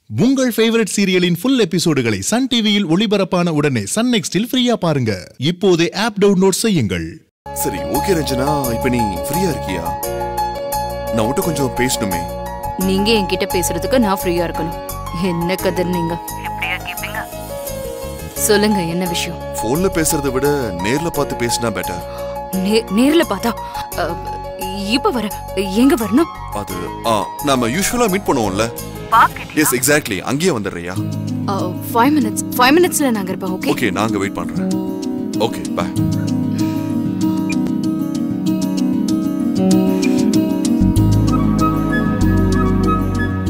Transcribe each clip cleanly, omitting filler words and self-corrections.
உங்கள் favourite சீரியலின் full எபிசோடுகளை Sun டிவியில் ஒளிபரப்பான உடனே சன் நெக்ஸ்டில் ஃப்ரீயா பாருங்க. இப்போதே ஆப் டவுன்லோட் செய்யுங்கள். சரி, ஓகே ரஞ்சனா, இப்போ நீ ஃப்ரீயா இருக்கியா? நான் உன்கிட்ட கொஞ்சம் பேசணுமே. நீங்க என்கிட்ட பேசுறதுக்கு நான் ஃப்ரீயா இருக்கணும். என்ன கதர் நீங்க எப்படியா கேப்பீங்க? சொல்லுங்க, என்ன விஷயம்? போன்ல பேசுறதை விட நேர்ல பார்த்து பேசினா பெட்டர். நேர்ல பார்த்தா இப்ப வர எங்க வரணும்? அது நாம யூசுவலா மீட் பண்ணுவோம்ல. Yes, exactly. அங்கேயே வந்துடுறியா? 5 மினிட்ஸ்ல நாங்க இருப்போம். ஓகே ஓகே, நாங்க வெயிட் பண்றேன். Okay, bye.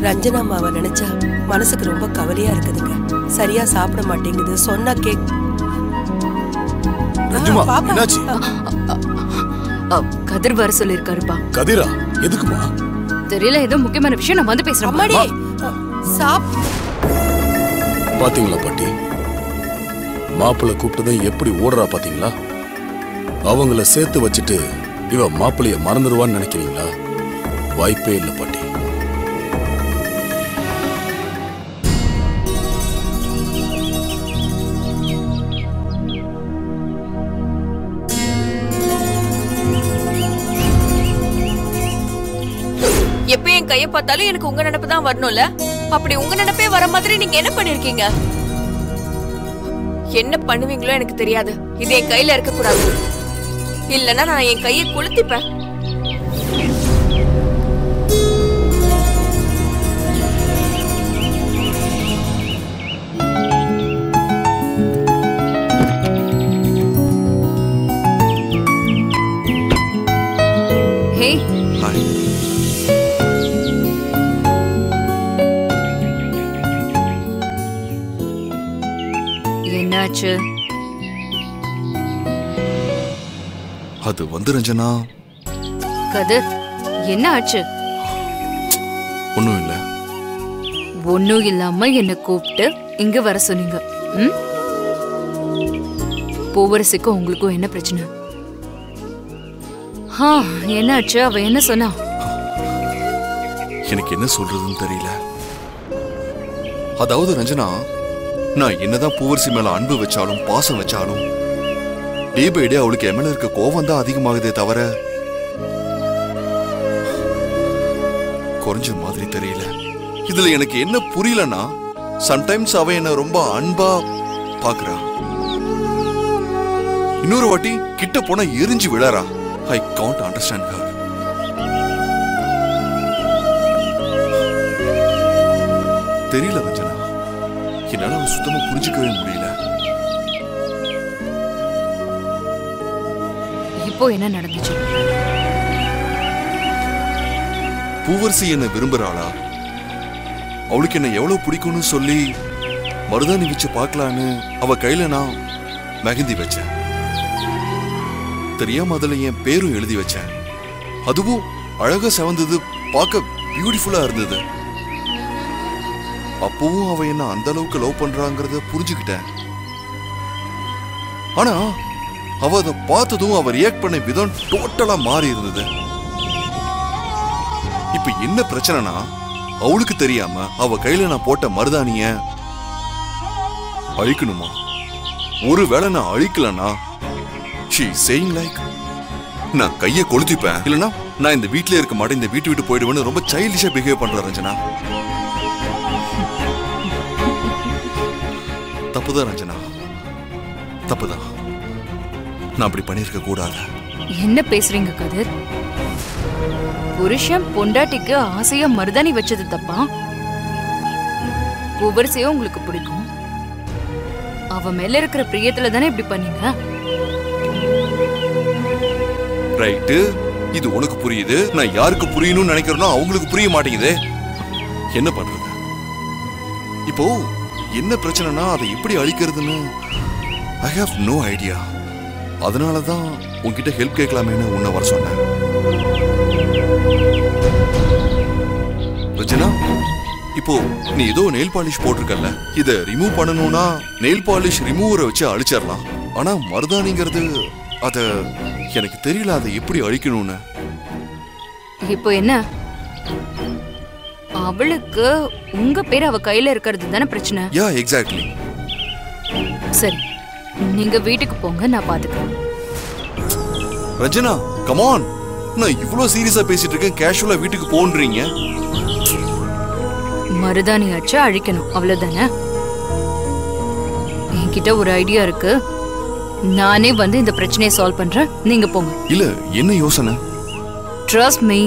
ரஞ்சனா அம்மாவை நினைச்சா மனசுக்கு ரொம்ப கவலையா இருக்குதுங்க. சரியா சாப்பிட மாட்டேங்குது. சொன்னா என்னாச்சு? கதிர் வர சொல்லிருக்காருப்பா. கதிரா? எதுக்குமா? தெரியல, ஏதோ முக்கியமான விஷயம். நான் வந்து பேசுறேன். பாத்தீங்களா பாட்டி, மாப்பிள்ளை கூப்பிட்டதை எப்படி ஓடுறா பாத்தீங்களா? அவங்கள சேர்த்து வச்சுட்டு இவ மாப்பிள்ளைய மறந்துடுவான்னு நினைக்கிறீங்களா? வாய்ப்பே இல்லை பாட்டி. எப்ப என் கைய பார்த்தாலும் எனக்கு உங்க நினைப்பு தான் வரணும்ல. அப்படி உங்க நினைப்பே வர மாதிரி நீங்க என்ன பண்ணிருக்கீங்க? என்ன பண்ணுவீங்களோ எனக்கு தெரியாது. இது என் கையில இருக்க கூடாது. இல்லன்னா நான் என் கையை கொளுத்திப்பேன். ஹே, ஹாய். என்னாச்சு? அது வந்து ரஞ்சனா, கதிர், என்ன ஆச்சு? ஒண்ணும் இல்ல. ஒன்னும் இல்லாம என்ன கூப்பிட்டு இங்க வர சொன்னீங்க. பூவரசிக்கும் உங்களுக்கும் என்ன பிரச்சனை? என்னாச்சு? அவ என்ன சொன்னா? எனக்கு என்ன சொல்றதுன்னு தெரியல. அதாவது ரஞ்சனா, நான் என்னதான் பூவரசி மேல அன்பு வச்சாலும் பாசம் வச்சாலும் டே பை டே அவளுக்கு என் மேல இருக்க கோவம் தான் அதிகமாகுதே தவிர குறைஞ்ச மாதிரி தெரியல. இதுல எனக்கு என்ன புரியலன்னா, சம்டைம்ஸ் அவ என்ன ரொம்ப அன்பா பாக்குறா, இன்னொரு வாட்டி கிட்ட போனா எரிஞ்சு விழறா. I can't understand her. தெரியல ரஞ்சனா, என்னால சுத்தமா புரிஞ்சுக்கவே முடியல. இப்போ என்ன நடந்துச்சு? பூவரசி என்ன விரும்புறாளா? அவளுக்கு என்ன எவ்வளவு பிடிக்கும்னு சொல்லி மருதாணி வச்சு பார்க்கலான்னு அவ கையில நான் மெஹந்தி வச்சேன். தெரியாம அதுல என் பேரும் எழுதி வச்சேன். அதுவும் அழகா செவந்தது, பார்க்க பியூட்டிஃபுல்லா இருந்தது. அப்பவும் அவ என்ன அந்த அளவுக்கு லவ் பண்றாங்கறத புரிஞ்சுக்கிட்டேன். ஆனா அவ அதை பார்த்ததும் அவ ரியாக்ட் பண்ண விதம் டோட்டலா மாறி இருந்தது. இப்ப என்ன பிரச்சனைனா, அவளுக்கு தெரியாம அவ கையில நான் போட்ட மருதாணிய அழிக்கணுமா? ஒருவேளை நான் அழிக்கலன்னா she saying like நான் கையை கொளுத்திப்பேன், இல்லனா நான் இந்த வீட்லயே இருக்க மாட்டேன், இந்த வீட்டு விட்டு போயிடுவேன்னு ரொம்ப சைல்டிஷா பிஹேவ் பண்ற ரஞ்சனா. தப்புதான் ரஞ்சனா, தப்புதான். நான் அப்படி பண்ணிருக்க கூடாது. என்ன பேசுறீங்க கதிர்? புருஷன் பொண்டாட்டிக்கு ஆசையா மருதாணி வச்சது தப்பா? பூவரசியோ உங்களுக்கு பிடிக்கும், அவ மேல இருக்கிற பிரியத்துல தானே இப்படி பண்ணீங்க. ரைட்டு, இது உனக்கு புரியுது. நான் யாருக்கு புரியணும்னு நினைக்கிறேனோ அவங்களுக்கு புரிய மாட்டேங்குதே. என்ன பண்றது? இப்போ என்ன பிரச்சனைனா, அதை எப்படி அழிக்கிறதுன்னு I have no idea. அதனாலதான் உன்கிட்ட ஹெல்ப் கேட்கலாமேன்னு உன்னை வர சொன்னேன். ரஞ்சனா, இப்போ நீ ஏதோ நெயில் பாலிஷ் போட்டிருக்கல, இத ரிமூவ் பண்ணணும்னா நெயில் பாலிஷ் ரிமூவரை வச்சு அழிச்சிடலாம். ஆனா மருதாணிங்கிறது, அத எனக்கு தெரியல அதை எப்படி அழிக்கணும்னு. இப்போ என்ன? அவளுக்கு உங்க பேர் அவ கையில இருக்கிறது தானே பிரச்சனை. Yeah exactly. சரி, நீங்க வீட்டுக்கு போங்க, நான் பாத்துக்கிறேன். ரஞ்சனா கம் ஆன், நான் இவ்ளோ சீரியஸா பேசிட்டு இருக்கேன், கேஷுவலா வீட்டுக்கு போன்றீங்க. மருதாணி அடிச்சு அழிக்கணும், அவ்வளவுதானே. என்கிட்ட ஒரு ஐடியா இருக்கு, நானே வந்து இந்த பிரச்சனையை சால்வ் பண்றேன், நீங்க போங்க. இல்ல என்ன யோசனை? ட்ரஸ்ட் மீ,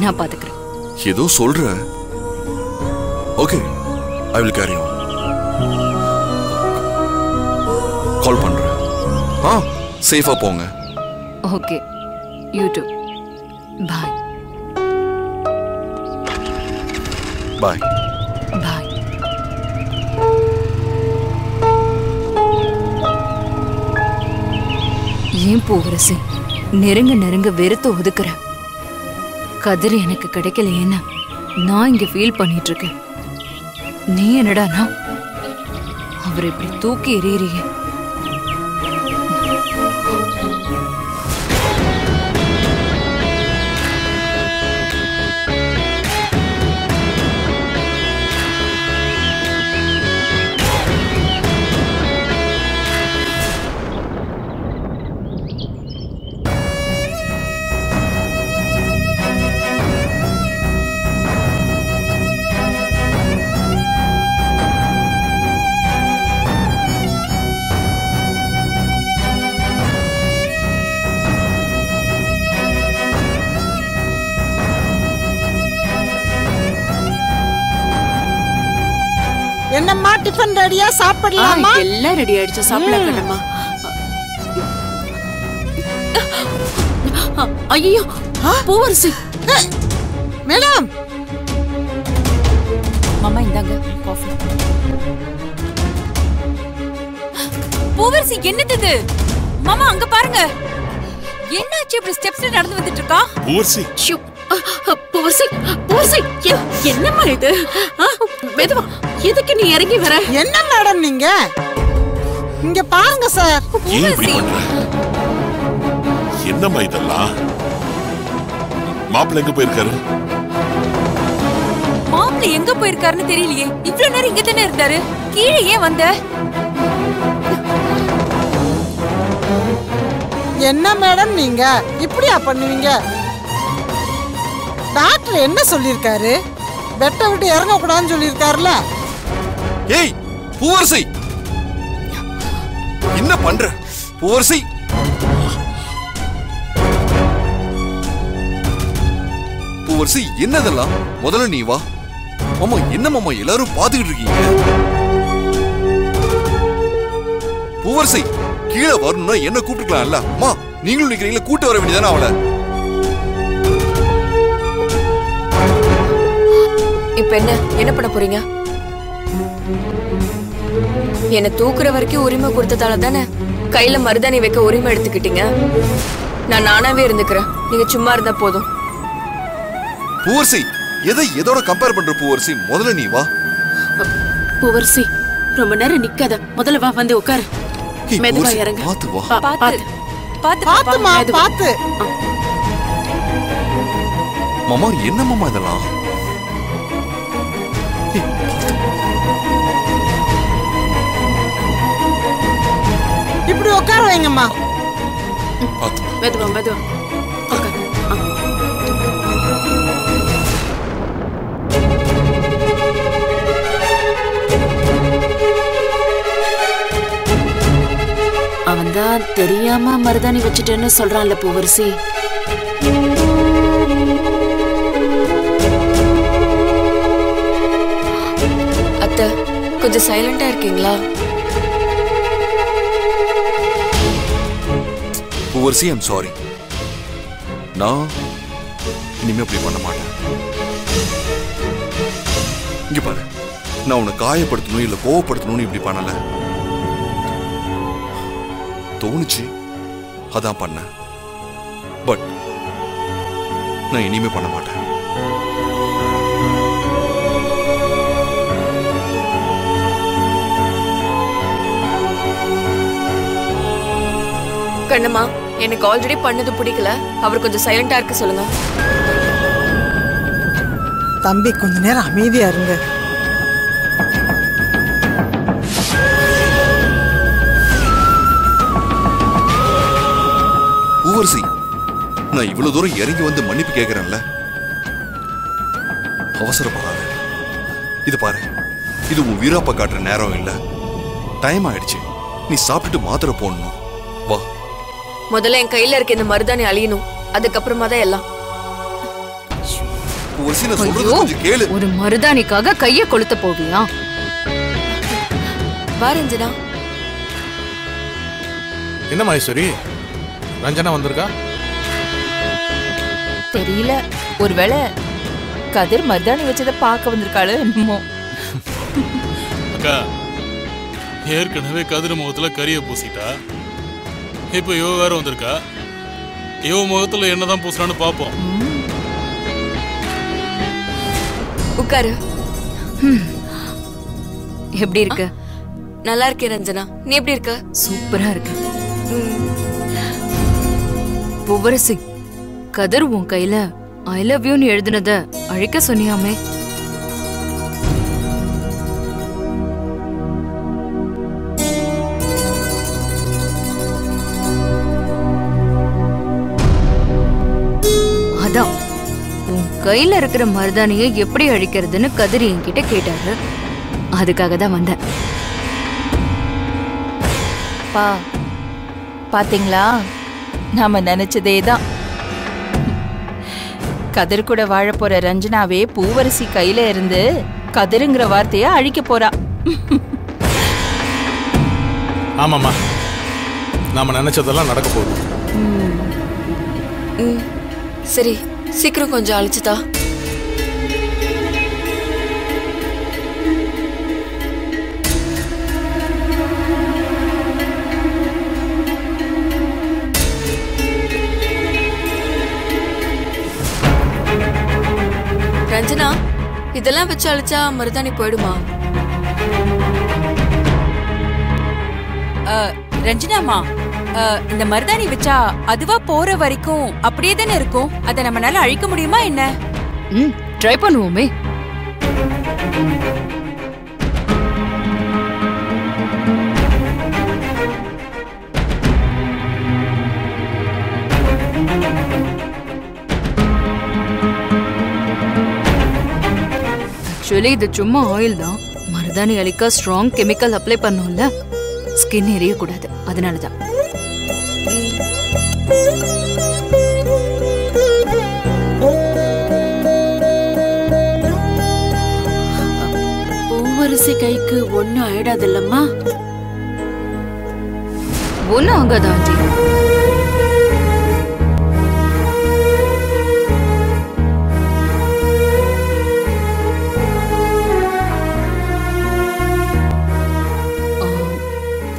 நான் பாத்துக்கிறேன். ஏதோ சொல்ற. Okay, I will carry on. Call பண்றேன். சேஃபா போங்க. Okay, you too. Bye. Bye. Bye. ஏன் பூவரசி நெருங்க நெருங்க வெறுத்து ஒதுக்குற? கதிர் எனக்கு கிடைக்கலையேன்னு நான் இங்க ஃபீல் பண்ணிட்டு இருக்கேன். நீ என்னடானா அவரை இப்படி தூக்கி எறியறிய. என்னம்மா டிஃபன் ரெடியா? சாப்பிடலாமா? எல்லாம் ரெடி ஆயிடுச்சு, சாப்பிடலாம் கண்ணம்மா. ஐயோ பூவரசி. மேடம் மாமா இந்தாங்க காஃபி. பூவரசி என்னது மாமா? அங்க பாருங்க, என்னாச்சு இப்படி ஸ்டெப்ஸ்ல நடந்து வந்துட்டு இருக்கா? பூவரசி பூவரசி பூவரசி என்னம்மா இது? மெதுவா, எதுக்கு நீ இறங்கி வர? என்ன மேடம் நீங்க இங்க பாருங்க சார். ஏன் இப்படி பண்ற? என்னம்மா இதெல்லாம்? மாப்பிள்ளை எங்க போயிருக்காரு? மாப்பிள்ளை எங்க போயிருக்காருன்னு தெரியலையே. இவ்வளவு நேரம் இங்க தானே இருந்தாரு, கீழே ஏன் வந்த? என்ன மேடம் நீங்க இப்படியா பண்ணுவீங்க? டாக்டர் என்ன சொல்லிருக்காரு? பெட்டை விட்டு இறங்க கூடாதுன்னு சொல்லிருக்காருல. ஏய் பூவரசி, என்ன பண்ற? பூவரசி பூவரசி என்னதெல்லாம்? முதல்ல நீ வா. மாமா என்ன மாமா எல்லாரும் பாத்துக்கிட்டு இருக்கீங்க? பூவரசி கீழே வரணும்னா என்ன கூப்பிட்டுக்கலாம்ல. அம்மா நீங்களும் நிக்கிறீங்களா? கூட்டு வர வேண்டியதானே அவளை. இப்ப என்ன பண்ண போறீங்க? என்ன தூக்குற வரைக்கும் உரிமை கொடுத்ததால தானே கையில மருதாணி வைக்க உரிமை எடுத்துக்கிட்டீங்க. நான் நானாவே இருந்துக்கிறேன், நீங்க சும்மா இருந்தா போதும். பூவரசி எதோட கம்பேர் பண்ற? பூவரசி முதல்ல நீ வா. பூவரசி ரொம்ப நேரம் நிக்காத, முதல்ல வா, வந்து உட்காரு. ஏய், மெதுவா பூவரசி, இறங்கு. பாத்து வா. பாத்துமா பாத்து. மாமா என்ன மாமா இதெல்லாம்? இப்படி உட்கார வைங்கம்மா. மெதுவா மெதுவா உட்காரு. அவன்தான் தெரியாம மருதாணி வச்சுட்டேன்னு சொல்றான்ல பூவரசி. அத்தை கொஞ்சம் சைலண்டா இருக்கீங்களா? Poovarasi I'm sorry. நான் இனிமே அப்படி பண்ண மாட்டேன். இங்க பாரு, நான் உன்னை காயப்படுத்தணும் இல்ல கோவப்படுத்தணும்னு இப்படி பண்ணல. தோணுச்சு அதான் பண்ணேன். பட் நான் இனிமே பண்ண மாட்டேன். கண்ணம்மா எனக்கு ஆல்ரெடி பண்ணது பிடிக்கல, அவர் கொஞ்சம் சைலண்டா இருக்க சொல்லுங்க. தம்பி கொஞ்ச நேரம் அமைதியா இருங்க. பூவரசி, நான் இவ்வளவு தூரம் இறங்கி வந்து மன்னிப்பு கேட்கிறேன்ல, அவசரப்படாத. இது பாரு, இது உன் வீராப்பா காட்டுற நேரம் இல்ல, டைம் ஆயிடுச்சு. நீ சாப்பிட்டுட்டு மாத்திரை போடணும். வா. முதல்ல என் கையில இருக்க இந்த மருதாணி அழியணும், அதுக்கப்புறமா தான் எல்லாம். பூவரசி, நான் சொல்றது கொஞ்சம் கேளு. ஒரு மருதாணிக்காக கைய கொளுத்த போவியா? வா ரஞ்சனா. என்ன மகேஸ்வரி, ரஞ்சனா வந்திருக்கா? தெரியல, ஒருவேளை கதிர் மருதாணி வச்சதை பார்க்க வந்திருக்காளோ என்னமோ. அக்கா, ஏற்கனவே கதிர் முகத்துல கரிய பூசிட்டா, இப்ப இவ வேற வந்திருக்கா. இவ முகத்துல என்னதான் பூசுறான்னு பாப்போம். உட்காரு. எப்படி இருக்க? நல்லா இருக்கேன் ரஞ்சனா, நீ எப்படி இருக்க? சூப்பரா இருக்க. பூவரசி, கதிர் உன் கையில ஐ லவ் யூன்னு எழுதுனத அழிக்க சொன்னியாமே. அதான் உன் கையில இருக்கிற மருதாணியை எப்படி அழிக்கிறதுன்னு கதிர் என்கிட்ட கேட்டாரு. அதுக்காக தான் வந்தேன். பாத்தீங்களா, நாம நினைச்சதேதான். கதிர் கூட வாழ போற ரஞ்சனாவே பூவரசி கையில இருந்து கதிருங்கிற வார்த்தைய அழிக்க போறா. ஆமாமா, நாம நினைச்சதெல்லாம் நடக்க போகுது. சரி, சீக்கிரம் கொஞ்சம் அழிச்சுதா. ரஞ்சனா, இதெல்லாம் வச்சு அழிச்சா மருதாணி போயிடுமா? ரஞ்சனாமா, இந்த மருதாணி வச்சா அதுவா போற வரைக்கும் அப்படியே தானே இருக்கும். அதை நம்மளால அழிக்க முடியுமா என்ன? ட்ரை பண்ணுவோமே. ஆக்சுவலி இது சும்மா ஆயில் தான். மருதாணி அழிக்க ஸ்ட்ராங் கெமிக்கல் அப்ளை பண்ணும்ல, ஸ்கின் எரியக்கூடாது, அதனாலதான். பூவரசி கைக்கு ஒன்னும் ஆயிடாதில்லம்மா? ஒன்னும் ஆகாதா ஆண்டி?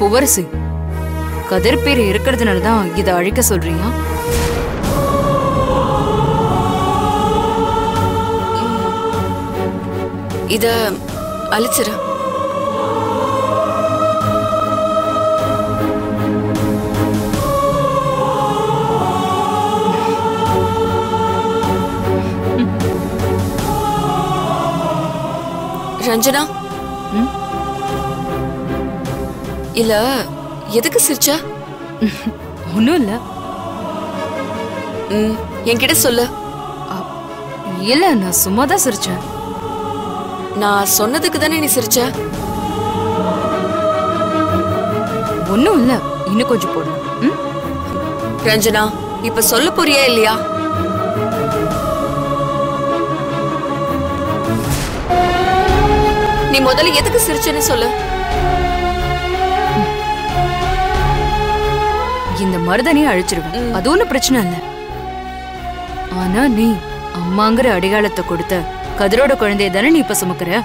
பூவரசி, கதிர் பேர் இருக்கிறதுனாலதான் இதை அழிக்க சொல்றியா? இத அழிச்சிரு. ரஞ்சனா, இல்ல எதுக்கு சிரிச்ச? ஒண்ணும் இல்ல. என்கிட்ட சொல்லு. இல்ல, நான் சும்மாதான் சிரிச்சேன். நான் சொன்னதுக்கு தானே நீ சிரிச்ச? ஒண்ணும் இல்ல, இன்னும் கொஞ்சம் போடு. ரஞ்சனா, இப்ப சொல்ல போறியா இல்லையா? நீ முதல்ல எதுக்கு சிரிச்சேன்னு சொல்லு. இந்த மருதாணியை அழிச்சிருவேன், அது ஒண்ணும் பிரச்சனை இல்ல. ஆனா நீ அம்மாங்கிற அடையாளத்தை கொடுத்த கதிரோட குழந்தைய தானே நீ இப்ப சுமக்கிற.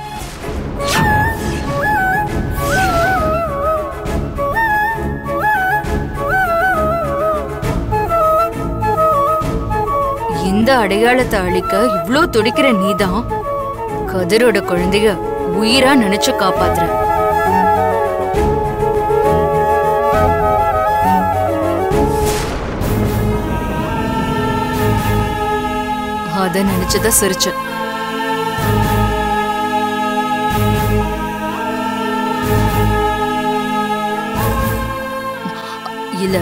இந்த அடையாளத்தை அழிக்க இவ்ளோ துடிக்கிற நீதான் கதிரோட குழந்தைய உயிரா நினைச்சு காப்பாத்துற. அத நினைச்சத சிரிச்ச. இல்ல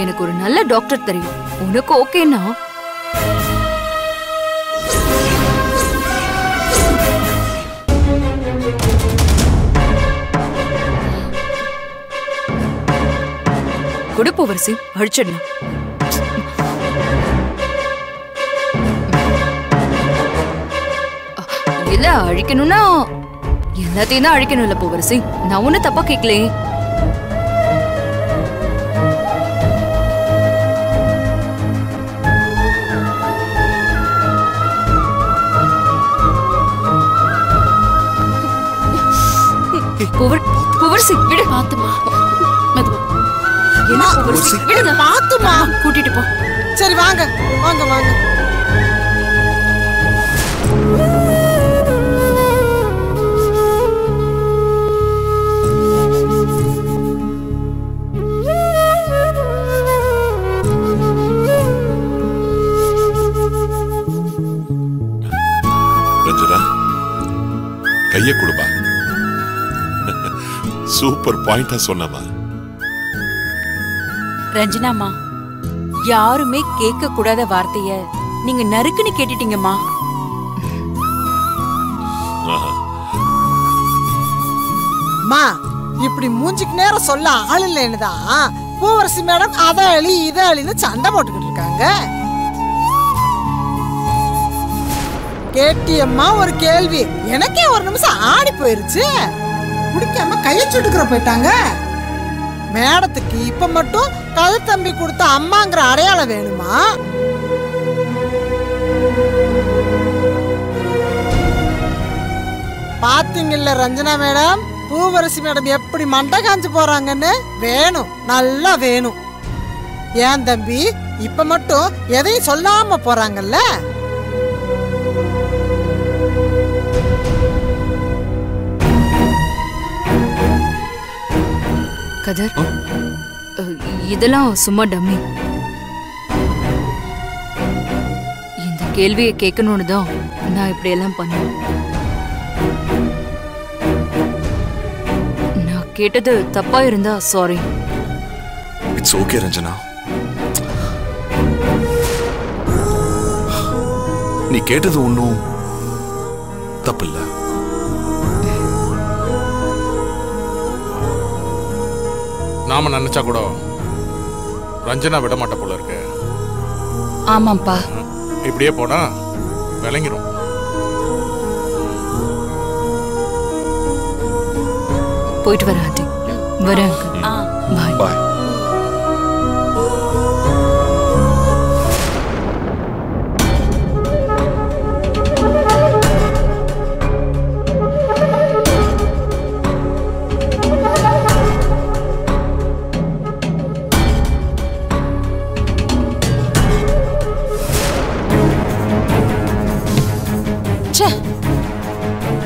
எனக்கு ஒரு நல்ல டாக்டர் தெரியும். உனக்கு ஓகேனா குடுப்பவரிசி அழிச்சிடலாம். இல்ல அழிக்கணும்னா எல்லாத்தையும் தான் அழிக்கணும் இல்ல பூவரசி. நான் ஒண்ணு தப்பா கேட்கலே. பூவரசி விடு. பாத்துமா மெதுவா. என்ன பூவரசி விடுங்க. பாத்துமா கூட்டிட்டு போ. சரி வாங்க வாங்க வாங்க. ரஞ்சனா கைய கொடுப்பா. சூப்பர் பாயிண்டா சொன்னமா. ரஞ்சனாமா, யாருமே கேட்க கூடாத வார்த்தைய நீங்க நறுக்குன்னு கேட்டுட்டீங்கம்மா. மா இப்படி மூஞ்சிக்கு நேரம் சொல்ல ஆள் இல்லைன்னுதான் பூவரசி மேடம் அத அழி இத அழின்னு சண்டை போட்டுக்கிட்டு இருக்காங்க. கேட்டியம்மா ஒரு கேள்வி, எனக்கே ஒரு நிமிஷம் ஆடி போயிருச்சு. குடிக்காம கைய சுட்டுக்கிற போயிட்டாங்க. மேடத்துக்கு இப்ப மட்டும் கதை தம்பி கொடுத்த அம்மாங்கிற அடையாளம் வேணுமா? பாத்தீங்கல்ல ரஞ்சனா மேடம், பூவரசி மேடம் எப்படி மண்டை காஞ்சு போறாங்கன்னு. வேணும், நல்லா வேணும். ஏன் தம்பி இப்ப மட்டும் எதையும் சொல்லாம போறாங்கல்ல? கதர், இதெல்லாம் சும்மா டம்மி. இந்த கேள்வியை கேட்கணும்னு தான் நான் இப்படி எல்லாம் பண்ணேன். நான் கேட்டது தப்பா இருந்தா சாரி. It's okay Ranjana. நீ கேட்டது ஒன்றும் தப்பில்லை. நாம நினைச்சா கூட ரஞ்சனா விட மாட்ட போல இருக்கு. ஆமாப்பா. இப்படியே போனா விளங்கிரும். போயிட்டு வரேன் ஆண்டி. வரேன். பாய். பாய்.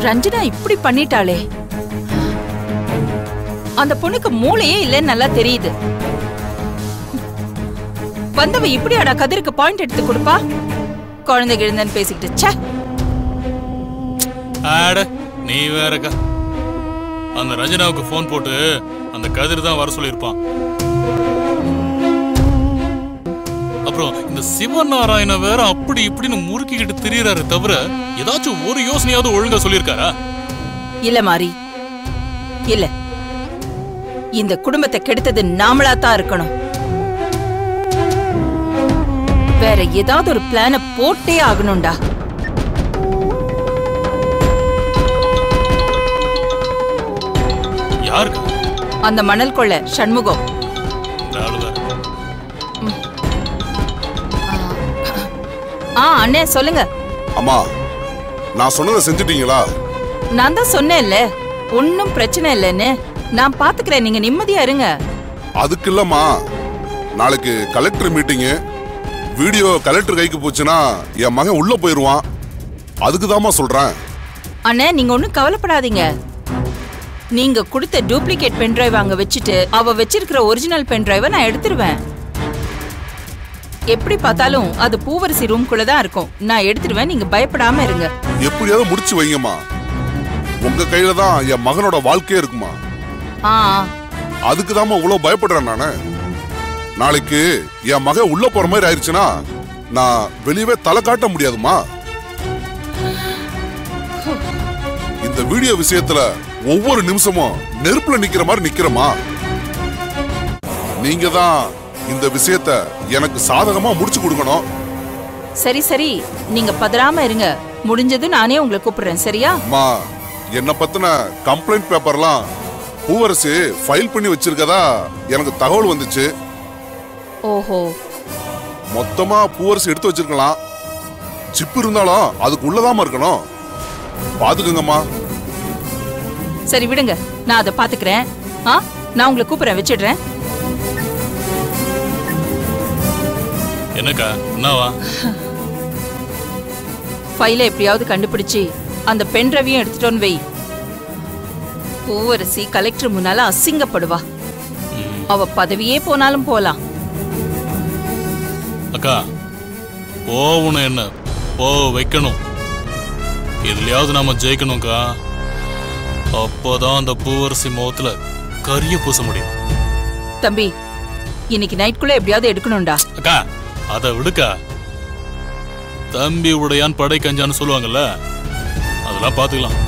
ரஞ்சனா இப்படி பண்ணிட்டாளே. அந்த பொண்ணுக்கு மூளையே இல்லைன்னு நல்லா தெரியுது. வந்தவ இப்படியாடா கதிருக்கு பாயிண்ட் எடுத்து கொடுப்பா? குழந்தை கிழந்தன்னு பேசிக்கிட்டு. நீ வேறக்கா. அந்த ரஞ்சனாவுக்கு போன் போட்டு அந்த கதிர் தான் வர சொல்லியிருப்பான். அப்புறம் இந்த சிவநாராயண வேற அப்படி இப்படின்னு முறுக்கிக்கிட்டு திரியறாரு தவிர ஏதாச்சும் ஒரு யோசனையாவது ஒழுங்கா சொல்லியிருக்காரா? இல்ல மாறி, இல்ல. இந்த குடும்பத்தை கெடுத்தது நாமளா தான் இருக்கணும். வேற ஏதாவது ஒரு பிளான போட்டே ஆகணும்டா. யாருக்கு? அந்த மணல் கொள்ள சண்முகம். அண்ணே சொல்லுங்க. அம்மா, நான் சொன்னதை செஞ்சுட்டீங்களா? நான் தான் சொன்னேன்ல, ஒன்னும் பிரச்சனை இல்லைன்னு. நான் பாத்துக்கிறேன், நீங்க நிம்மதியா இருங்க. அதுக்கு இல்லம்மா, நாளைக்கு கலெக்டர் மீட்டிங்கு. வீடியோ கலெக்டர் கைக்கு போச்சுன்னா என் மகன் உள்ள போயிருவான். அதுக்குதாம்மா சொல்றேன். அண்ணே நீங்க ஒன்னும் கவலைப்படாதீங்க. நீங்க கொடுத்த டூப்ளிகேட் பென் டிரைவ் அங்க வச்சுட்டு அவ வச்சிருக்கிற ஒரிஜினல் பென் டிரைவை நான் எடுத்துருவேன். எப்படி பார்த்தாலும் அது பூவரசி ரூம்குள்ள தான் இருக்கும். நான் எடுத்துடுவேன், நீங்க பயப்படாம இருங்க. எப்படியாவது முடிச்சு வைங்கம்மா. உங்க கையில தான் என் மகனோட வாழ்க்கையே இருக்குமா. அதுக்குதாம்மா இவ்வளவு பயப்படுறேன் நானு. நாளைக்கு என் மகன் உள்ள போற மாதிரி ஆயிடுச்சுன்னா நான் வெளியவே தலை காட்ட முடியாதுமா. இந்த வீடியோ விஷயத்துல ஒவ்வொரு நிமிஷமும் நெருப்புல நிக்கிற மாதிரி நிக்கிறமா. நீங்க தான் இந்த விஷயத்த எனக்கு சாதகமா முடிச்சு கொடுக்கணும். சரி சரி, நீங்க பதறாம இருங்க. முடிஞ்சது நானே உங்களை கூப்பிடுறேன். சரியா? அம்மா, என்ன பத்தின கம்ப்ளைண்ட் பேப்பர்லாம் பூவரசு ஃபைல் பண்ணி வச்சிருக்கதா எனக்கு தகவல் வந்துச்சு. ஓஹோ. மொத்தமா பூவரசு எடுத்து வச்சிருக்கலாம். சிப் இருந்தாலும் அதுக்கு உள்ளதாம இருக்கணும். பாத்துக்கங்கம்மா. சரி விடுங்க, நான் அதை பாத்துக்கிறேன். நான் உங்களை கூப்பிடுறேன். வச்சிடுறேன். என்னக்கா என்னவா? ஃபைலை எப்படியாவது கண்டுபிடிச்சு அந்த பென் டிரைவையும் எடுத்துட்டோன்னு வை. பூவரசி கலெக்டர் முன்னால அசிங்கப்படுவா. அவ பதவியே போனாலும் போலாம். அக்கா போகணும், என்ன போக வைக்கணும். இதுலயாவது நாம ஜெயிக்கணும்க்கா. அப்போதான் அந்த பூவரசி முகத்துல கரிய பூச முடியும். தம்பி, இன்னைக்கு நைட்குள்ள எப்படியாவது எடுக்கணும்டா. அக்கா அதை விடுக்கா. தம்பி உடையான் படை கஞ்சான்னு சொல்லுவாங்கல்ல, அதெல்லாம் பாத்துக்கலாம்.